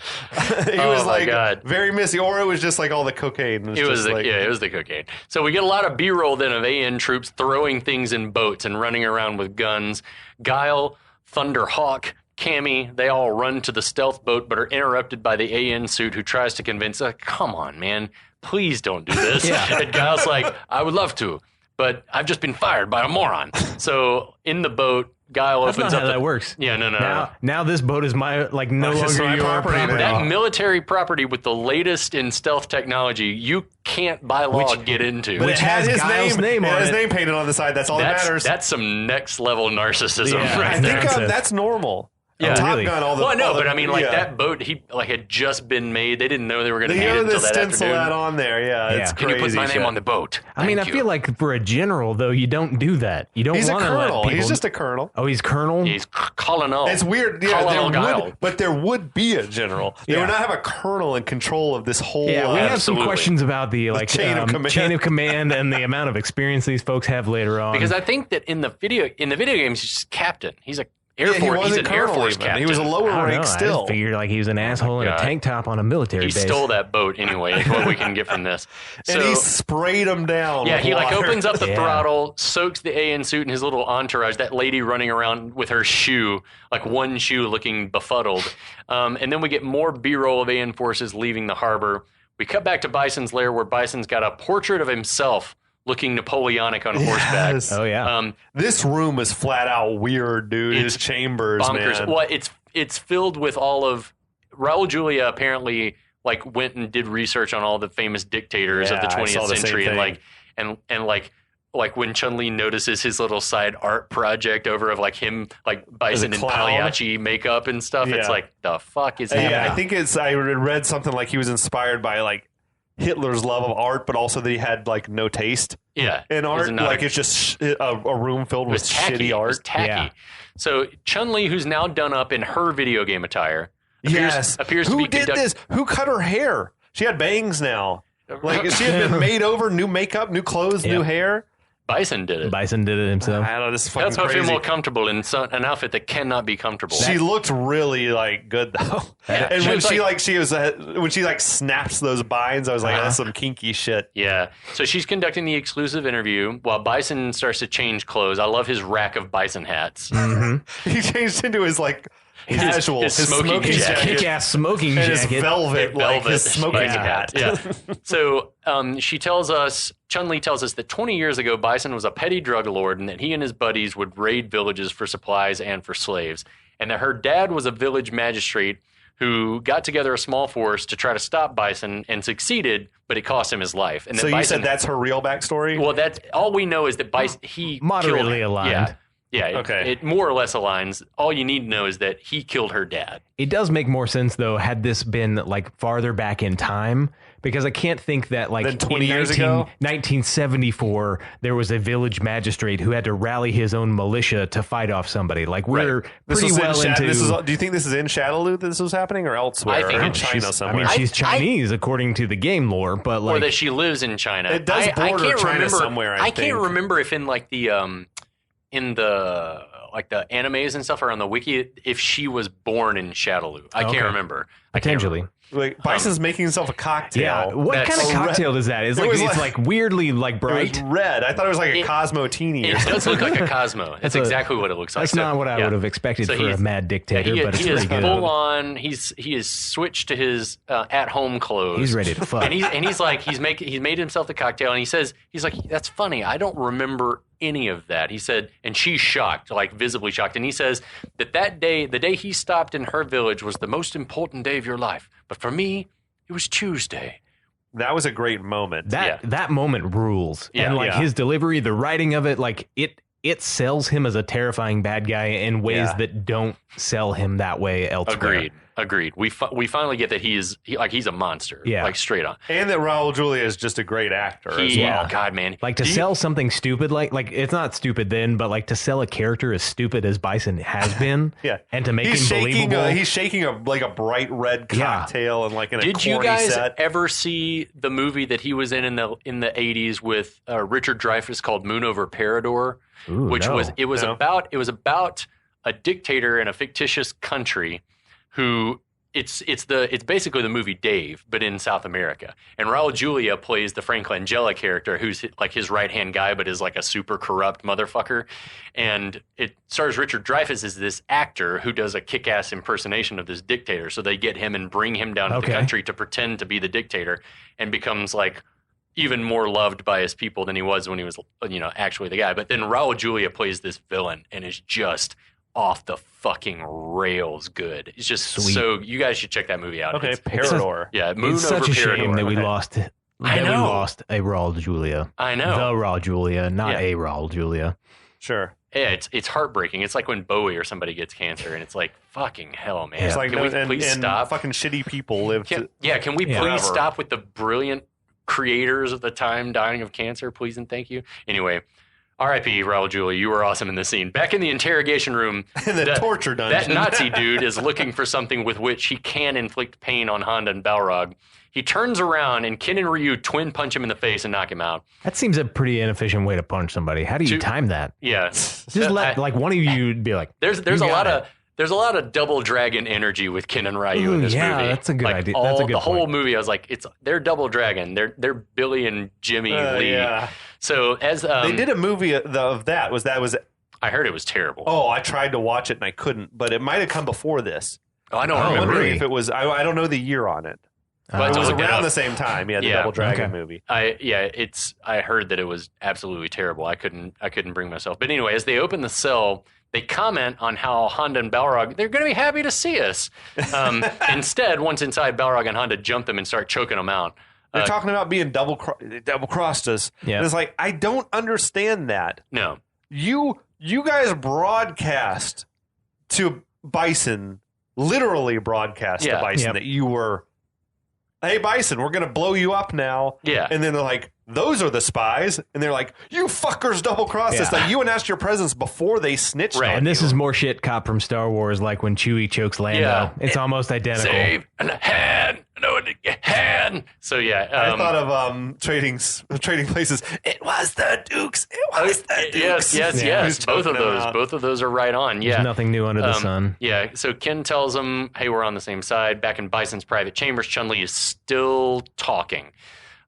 He was my like God. very missy, or it was just like all the cocaine. It was just like, it was the cocaine. So we get a lot of B-roll then of AN troops throwing things in boats and running around with guns. Guile, Thunderhawk, Cammy, they all run to the stealth boat but are interrupted by the AN suit who tries to convince us, come on, man, please don't do this. Yeah. And Guile's like, I would love to, but I've just been fired by a moron. So in the boat, Guile That's opens not up. how that works. Yeah, no. Now this boat is no It's longer my your property property. now. That military property with the latest in stealth technology, you can't by law get into. But Which it had has his Guile's name it had on his it. name painted on the side. That's all that matters. That's some next level narcissism Yeah, right I there. think That's it. that's normal. Yeah. Top Really? Gun, all the. Well, no, all the- but I mean, like yeah. that boat, he like had just been made. They didn't know they were going to They need it know until the that stencil afternoon. that on there. Yeah, it's Yeah. Can crazy. you put my shit. name on the boat? I mean, I Thank you. feel like for a general though, you don't do that. You don't He's a want to let colonel. people. He's just a colonel. Oh, he's colonel. He's colonel. It's weird. Yeah, Colonel Guile. but there would be a general. They Yeah. would not have a colonel in control of this whole. Yeah, we have some Absolutely. questions about the like chain of command. chain of command and the amount of experience these folks have later on. because I think that in the video games, he's just captain. He's a Air he Force. He's wasn't an Air colonel Force even. captain. He was a lower I don't know, rank I still. just figured like he was an asshole in a God. tank top on a military He base. stole that boat anyway. Is what we can get from this. And he sprayed him down. Yeah, with he like water. opens up the Yeah. throttle, soaks the AN suit and his little entourage, that lady running around with her shoe, like one shoe looking befuddled. And then we get more B-roll of AN forces leaving the harbor. We cut back to Bison's lair where Bison's got a portrait of himself looking Napoleonic on horseback. Yes. Oh yeah. This room is flat out weird, dude. His It's chambers, Bonkers. man. Well, it's filled with all of Raul Julia apparently like went and did research on all the famous dictators of the Yeah, I saw 20th the same century thing. and like when Chun Li notices his little side art project over of like him like Bison in clown. Pagliacci makeup and stuff. It's Yeah. like the fuck is Yeah, happening? I think I read something like he was inspired by like Hitler's love of art, but also that he had like no taste Yeah, in art. It's not Like it's just a room filled it with was tacky. shitty It was art. tacky. Yeah. So Chun Li, who's now done up in her video game attire, appears to Who be did conduct- this? Who cut her hair? She had bangs now. Like she had been made over, new makeup, new clothes, new Yep. hair. Bison did it. Bison did it himself. I don't know. This is fucking That's how I feel crazy. more comfortable in an outfit that cannot be comfortable. She looked really like good though. Yeah, And she when was she like- like she was when she like snaps those binds, I was like, that's some kinky shit. Yeah. So she's conducting the exclusive interview while Bison starts to change clothes. I love his rack of Bison hats. He changed into his like casual, his smoking jacket. Kick-ass smoking and his jacket. velvet, like Velvet his smoking Bison hat. Yeah. So Chun Li tells us that 20 years ago, Bison was a petty drug lord and that he and his buddies would raid villages for supplies and for slaves. And that her dad was a village magistrate who got together a small force to try to stop Bison and succeeded, but it cost him his life. And that So you Bison, said that's her real backstory? well, that's all we know is that Bison, he Moderately killed, aligned. Yeah. Yeah, Okay. it more or less aligns. All you need to know is that he killed her dad. It does make more sense though had this been like farther back in time, because I can't think that like Than 20 in years ago? 1974 there was a village magistrate who had to rally his own militia to fight off somebody. Like we're This pretty was well in into. do you think this is in Shadowloo that this was happening or elsewhere? I think or in it's- China she's- somewhere? I mean, she's I- Chinese according to the game lore, but like Or that she lives in China. It does I border can't China remember, somewhere, I can't think. remember if in like the like the animes and stuff or on the wiki if she was born in Shadowloo. I Okay. can't remember. potentially. Like Bison's making himself a cocktail. Yeah. What kind of cocktail is that? It's like weirdly like bright. It was red. I thought it was like a Cosmotini. It does look like a Cosmo. That's exactly what it looks like. That's not what I would have expected for a mad dictator, but it's pretty good. Full on. He is switched to his at-home clothes. He's ready to fuck. And he's like he's made himself the cocktail, and he's like that's funny. I don't remember any of that. He said, and she's shocked, like visibly shocked. And he says that day, the day he stopped in her village, was the most important day of your life. But for me, it was Tuesday. That was a great moment. That moment rules. Yeah, and like his delivery, the writing of it, like it sells him as a terrifying bad guy in ways that don't sell him that way elsewhere. Agreed. We finally get that he's a monster. Yeah. Like straight on. And that Raul Julia is just a great actor as well. Oh God, man. Like to sell something stupid, like it's not stupid then, but like to sell a character as stupid as Bison has been, and to make him believable. He's shaking a bright red cocktail and like in a corny set. Did you guys ever see the movie that he was in the 80s with Richard Dreyfuss called Moon Over Parador? It was about a dictator in a fictitious country who it's basically the movie Dave, but in South America. And Raul Julia plays the Frank Langella character, who's like his right-hand guy, but is like a super corrupt motherfucker. And it stars Richard Dreyfuss as this actor who does a kick-ass impersonation of this dictator. So they get him and bring him down to the country to pretend to be the dictator, and becomes like even more loved by his people than he was when he was, actually the guy. But then Raul Julia plays this villain and is just off the fucking rails good. It's just Sweet. So you guys should check that movie out. Okay, Parador. Moon it's Over such a Parador. shame that we lost. I know. We lost a Raul Julia. I know. The Raul Julia, not a Raul Julia. Sure. Yeah, it's heartbreaking. It's like when Bowie or somebody gets cancer, and it's like fucking hell, man. It's like, can we please stop? Fucking shitty people live. Can we please stop with the brilliant creators of the time dying of cancer, please and thank you. Anyway. R.I.P. Raul Julia, you were awesome in the scene. Back in the interrogation room, in the torture dungeon, that Nazi dude is looking for something with which he can inflict pain on Honda and Balrog. He turns around and Ken and Ryu twin punch him in the face and knock him out. That seems a pretty inefficient way to punch somebody. How do you time that? Yeah, just let like one of you be like. There's a lot of double dragon energy with Ken and Ryu in this movie. Yeah, that's a good idea. That's a good whole movie, I was like, they're double dragon. They're Billy and Jimmy Lee. Yeah. So as they did a movie of that. Was I heard it was terrible. Oh, I tried to watch it and I couldn't, but it might have come before this. Oh, I don't remember. I'm wondering if it was. I don't know the year on it. But it was around the same time. Yeah, the Double Dragon movie. I heard that it was absolutely terrible. I couldn't bring myself. But anyway, as they open the cell, they comment on how Honda and Balrog, they're going to be happy to see us. Instead, once inside, Balrog and Honda jump them and start choking them out. They're talking about being double crossed us. Yeah. And it's like, I don't understand that. No. You guys broadcast to Bison, literally broadcast to Bison that you were, hey, Bison, we're going to blow you up now. Yeah. And then they're like, those are the spies. And they're like, you fuckers double-crossed us. Like, you announced your presence before they snitched on And this is more shit cop from Star Wars, like when Chewie chokes Lando. Yeah. It's almost identical. Save and a hand. No, a hand. So, I thought of trading places. It was the Dukes. It was the Dukes. Yes. Both of those are right on. Yeah. There's nothing new under the sun. Yeah. So Ken tells him, hey, we're on the same side. Back in Bison's private chambers, Chun Li is still talking.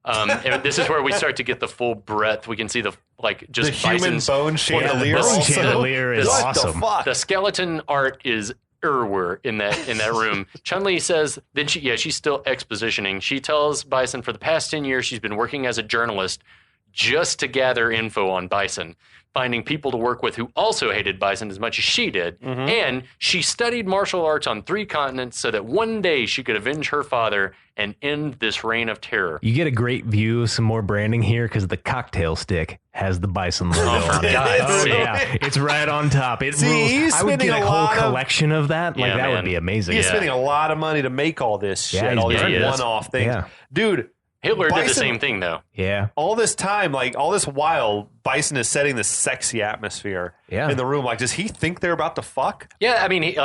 And this is where we start to get the full breadth. We can see the human bone chandelier. The bone chandelier is awesome. The skeleton art is in that room. Chun Li says then she's still expositioning. She tells Bison for the past 10 years she's been working as a journalist just to gather info on Bison, finding people to work with who also hated Bison as much as she did. Mm-hmm. And she studied martial arts on 3 continents so that one day she could avenge her father and end this reign of terror. You get a great view of some more branding here because the cocktail stick has the Bison logo on it. It's right on top. It rules. I would get a whole collection of that. Like that would be amazing. He's spending a lot of money to make all this shit. All these one-off things. Yeah. Dude. Hitler did the same thing, though. Yeah. All this time, all this while, Bison is setting this sexy atmosphere in the room. Like, does he think they're about to fuck? Yeah, I mean,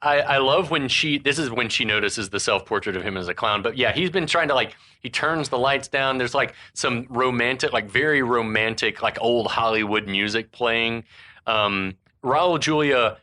I love when this is when she notices the self-portrait of him as a clown. But yeah, he's been trying to, he turns the lights down. There's, some romantic, very romantic, old Hollywood music playing. Raul Julia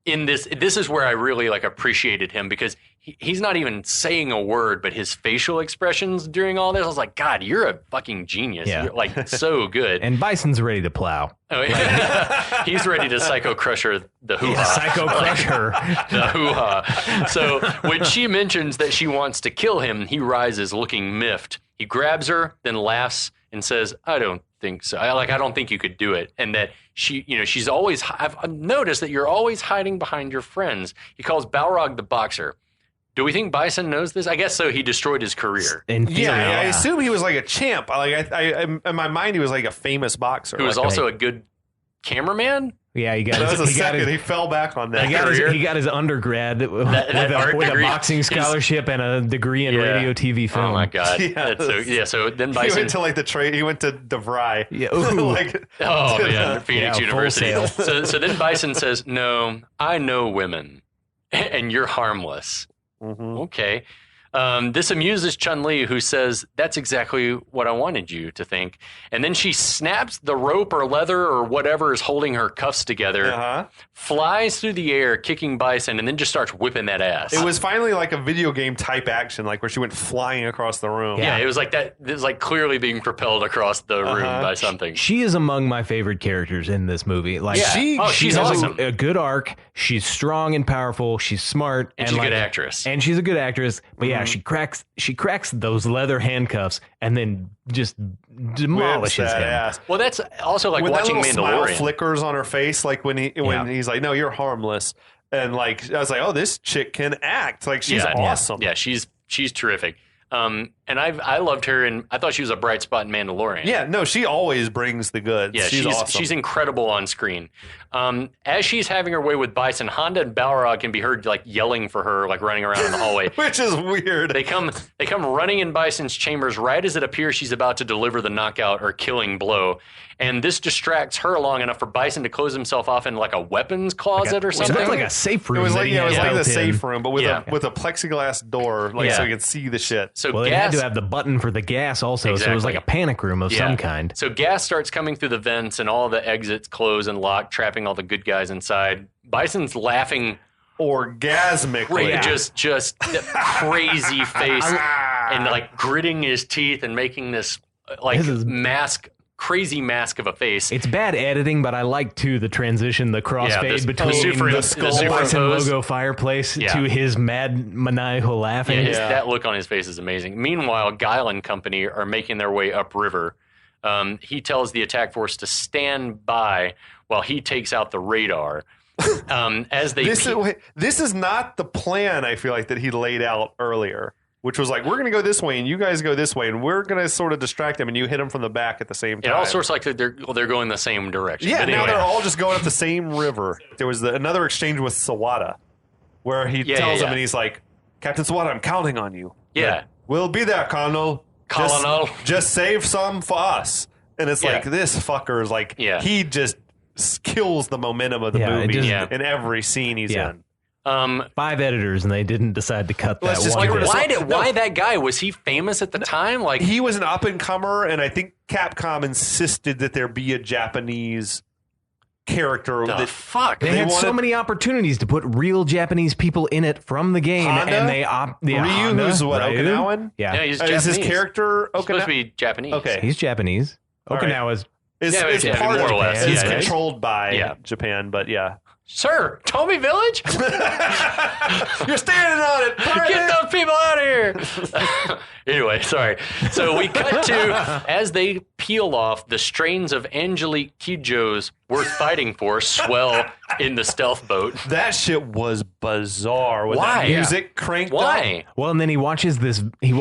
in this is where I really like appreciated him, because he's not even saying a word, but his facial expressions during all this, I was like, God, you're a fucking genius. Yeah. You're like so good. And Bison's ready to plow. Oh, yeah. He's ready to Psycho Crusher the hoo-ha. Psycho Crusher. The hoo-ha. So when she mentions that she wants to kill him, he rises looking miffed. He grabs her, then laughs and says, I don't think so. I don't think you could do it. And that she's always, I've noticed that you're always hiding behind your friends. He calls Balrog the boxer. Do we think Bison knows this? I guess so. He destroyed his career. I assume he was like a champ. Like I in my mind, he was like a famous boxer. Who was also a good cameraman. Yeah, he fell back on that. He got his undergrad with a boxing scholarship and a degree in radio, TV, film. Oh my God! So then Bison he went to like he went to DeVry. Yeah, Phoenix University. So then Bison says, "No, I know women, and you're harmless." Mm-hmm. Okay. This amuses Chun Li, who says, that's exactly what I wanted you to think. And then she snaps the rope or leather or whatever is holding her cuffs together, flies through the air, kicking Bison, and then just starts whipping that ass. It was finally like a video game type action, like where she went flying across the room. Yeah, it was like that. It was like clearly being propelled across the room by something. She is among my favorite characters in this movie. Like, she's awesome. A good arc. She's strong and powerful. She's smart. And she's a good actress. And she's a good actress. But yeah, she cracks those leather handcuffs and then just demolishes him. Ass. Well, that's also like with watching that little Mandalorian. Smile flickers on her face, like when he's like, "No, you're harmless," and like I was like, "Oh, this chick can act. Like she's awesome." Yeah, she's terrific. And I loved her, and I thought she was a bright spot in Mandalorian. Yeah, no, she always brings the goods. Yeah, she's awesome. She's incredible on screen. As she's having her way with Bison, Honda and Balrog can be heard like yelling for her, like running around in the hallway, which is weird. They come running in Bison's chambers right as it appears she's about to deliver the knockout or killing blow. And this distracts her long enough for Bison to close himself off in like a weapons closet or something. It looked like a safe room. It was like the safe safe room, but with a plexiglass door, so you could see the shit. So they had to have the button for the gas also, so it was like a panic room of some kind. So gas starts coming through the vents, and all the exits close and lock, trapping all the good guys inside. Bison's laughing orgasmically, just the crazy face, and like gritting his teeth and making this like crazy mask of a face. It's bad editing, but I like too the transition, the crossfade between the Bison logo fireplace to his mad maniacal laughing. That look on his face is amazing. Meanwhile, Guile and company are making their way upriver. He tells the attack force to stand by while he takes out the radar. This is not the plan, I feel like, that he laid out earlier, which was like, we're going to go this way and you guys go this way and we're going to sort of distract them and you hit them from the back at the same time. It all sorts like they're going the same direction. Yeah, now they're all just going up the same river. There was another exchange with Sawada where he tells him and he's like, Captain Sawada, I'm counting on you. Yeah. Like, we'll be there, Colonel. Just save some for us. And it's like, this fucker is like, he just kills the momentum of the movie in every scene he's in. 5 editors, and they didn't decide to cut that one. Why that guy? Was he famous at the time? Like, he was an up and comer, and I think Capcom insisted that there be a Japanese character. They had so many opportunities to put real Japanese people in it from the game, and they Ryu, who's what, Okinawan? Yeah, he's Japanese. Is his character Okinawan? Supposed to be Japanese. Okay, he's Japanese. Okinawa's is part of Japan. It's controlled by Japan, but Sir, Tomy Village? You're standing on it. Get those people out of here. Anyway, sorry. So we cut to, as they peel off, the strains of Angelique Kidjo's Worth Fighting For swell in the stealth boat. That shit was bizarre. With that music cranked up. Well, and then he watches this video He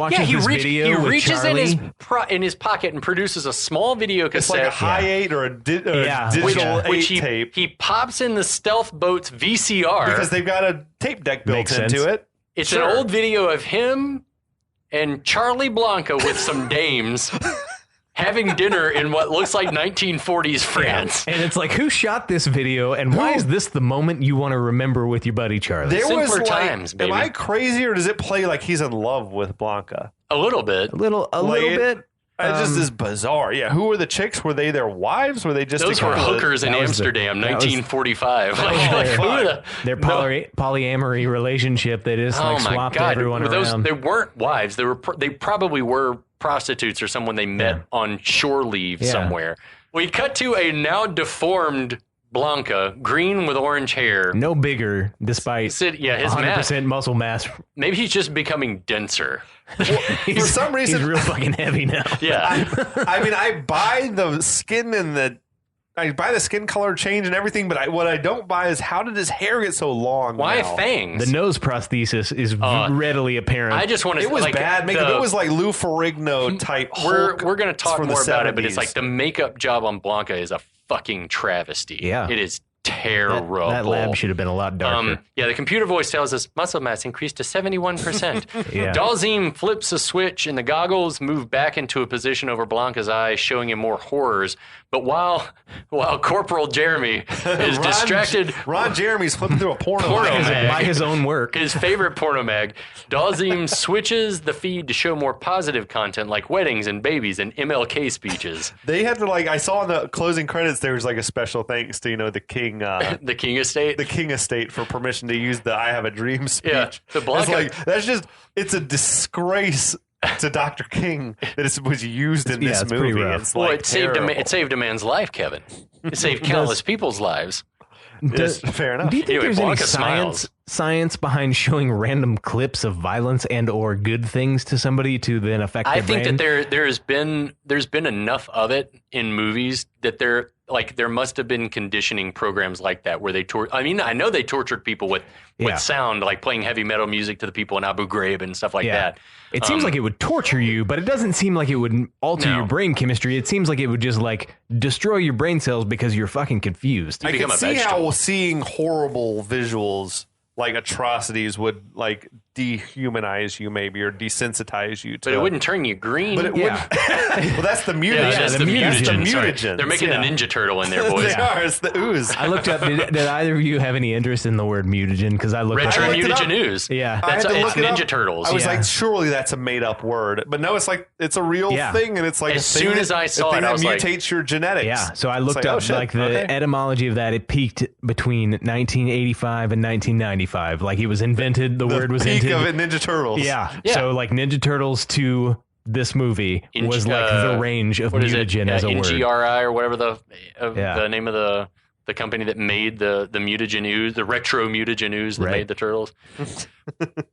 reaches with in his pocket and produces a small video cassette. It's like a high 8 or a digital 8 tape. He pops in the stealth boat's VCR. Because they've got a tape deck built into it. It's an old video of him and Charlie Blanca with some dames having dinner in what looks like 1940s France. And it's like, who shot this video, and why is this the moment you want to remember with your buddy Charlie? There was Simpler times, baby. Am I crazy, or does it play like he's in love with Blanca? A little bit. A little bit. It just is bizarre. Yeah, who were the chicks? Were they their wives? Were they just those were hookers in Amsterdam, 1945? Their polyamory relationship. They just swapped everyone around. They weren't wives. They probably were prostitutes or someone they met on shore leave somewhere. We cut to a now deformed Blanca, green with orange hair. No bigger, despite his 100% muscle mass. Maybe he's just becoming denser. For some reason, he's real fucking heavy now. Yeah. I buy the skin I buy the skin color change and everything, but what I don't buy is how did his hair get so long? Why now? fangs? The nose prosthesis is readily apparent. I just want to. It was bad. It was like Lou Ferrigno type. We're going to talk more about it, but it's 70s. like the makeup job on Blanca is a fucking travesty. Yeah, it is terrible. That lab should have been a lot darker. The computer voice tells us muscle mass increased to 71%. Dalzim flips a switch and the goggles move back into a position over Blanca's eyes, showing him more horrors. But while Corporal Jeremy is distracted... Ron Jeremy's flipping through a porno mag. By his own work. His favorite porno mag. Dalzim switches the feed to show more positive content like weddings and babies and MLK speeches. They had to I saw in the closing credits there was a special thanks to the king the king estate for permission to use the I Have a Dream speech. Yeah, the Blanca, it's a disgrace to Dr. King that it was used in this movie. It's it saved a man's life, Kevin. It saved countless people's lives. Yes, fair enough. Do you think there's Blanca any science behind showing random clips of violence and or good things to somebody to then affect their brain? I think that there's been enough of it in movies that there must have been conditioning programs like that where they I know they tortured people with sound, like playing heavy metal music to the people in Abu Ghraib and stuff like that. It seems like it would torture you, but it doesn't seem like it would alter your brain chemistry. It seems like it would just destroy your brain cells because you're fucking confused. I can see how seeing horrible visuals like atrocities would dehumanize you maybe or desensitize you to but it wouldn't turn you green. But it wouldn't. Well, that's the mutagen. That's the mutagen. Mutagen. They're making a Ninja Turtle in there, boys. They are. It's the ooze. I looked up. Did either of you have any interest in the word mutagen? Because I looked Retro up. mutagen ooze. Yeah, it's Ninja Turtles. I was like, surely that's a made up word, but no, it's a real thing, and it's as soon as I saw it, I was mutates your genetics. Yeah, so I looked up the etymology of that. It peaked between 1985 and 1995. Like it was invented. The word was peak invented. of Ninja Turtles. Yeah. So Ninja Turtles to this movie was the range of mutagen as a word. NGRI or whatever the name of the company that made the mutagen ooze, the retro mutagen ooze that made the turtles.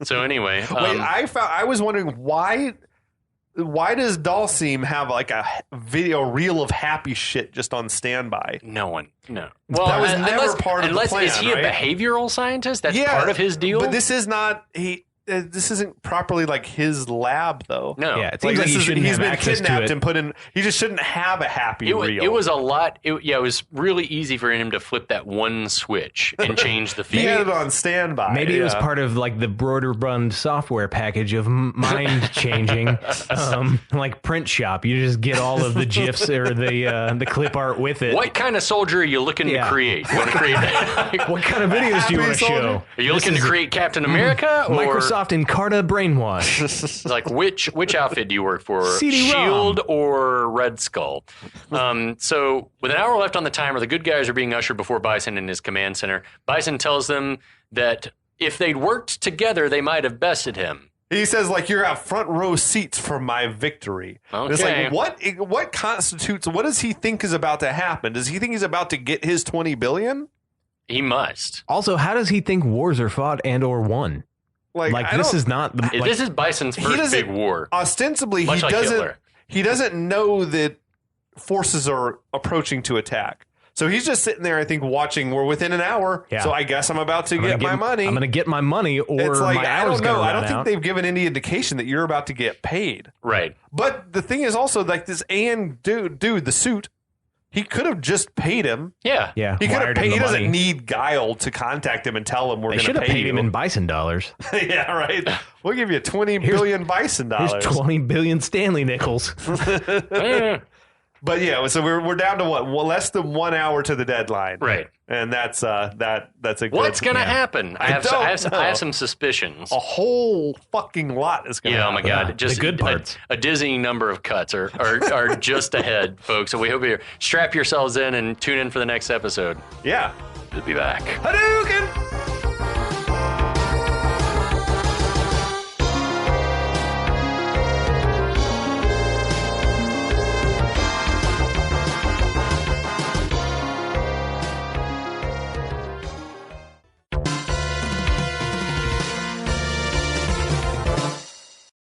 So anyway, I was wondering why does Dalzim have a video reel of happy shit just on standby? No. Well, that was never part of the plan. Is he a behavioral scientist? That's part of his deal. But this is not this isn't properly his lab, though. No. Yeah, it seems like he's been kidnapped and put in. He just shouldn't have a happy reel. It was a lot. It was really easy for him to flip that one switch and change the feed. He had it on standby. Maybe it was part of the Broderbund software package of mind changing, like Print Shop. You just get all of the GIFs or the clip art with it. What kind of soldier are you looking to create? You want to create what kind of videos do you want to show? Are you looking to create Captain America or Microsoft Encarta Brainwash? Like which outfit do you work for? CD-ROM. Shield or Red Skull? So with an hour left on the timer, the good guys are being ushered before Bison in his command center. Bison tells them that if they'd worked together, they might have bested him. He says, you're at front row seats for my victory. Okay. It's what constitutes, what does he think is about to happen? Does he think he's about to get his $20 billion? He must. Also, how does he think wars are fought and or won? This is not the. This is Bison's first big war. Ostensibly, Much like Hitler. He doesn't know that forces are approaching to attack. So he's just sitting there, I think, watching. We're within an hour, so I guess I'm about to get my money. I'm going to get my money, or it's my hour's going to run I don't think out. they've given any indication that you're about to get paid. Right. But the thing is also, this dude, the suit, he could have just paid him. Yeah. He could have paid. He doesn't need Guile to contact him and tell him we're going to pay you. They should have paid him in Bison dollars. Yeah, right. We'll give you 20 billion Bison dollars. Here's 20 billion Stanley nickels. But yeah, so we're down to what? Well, less than 1 hour to the deadline, Right. And that's a good. What's going to happen? I have know. some suspicions. A whole fucking lot is going to Yeah, oh happen. my God. Just the good parts. A dizzying number of cuts are just ahead, folks. So we hope you strap yourselves in and tune in for the next episode. Yeah. We'll be back. Hadouken!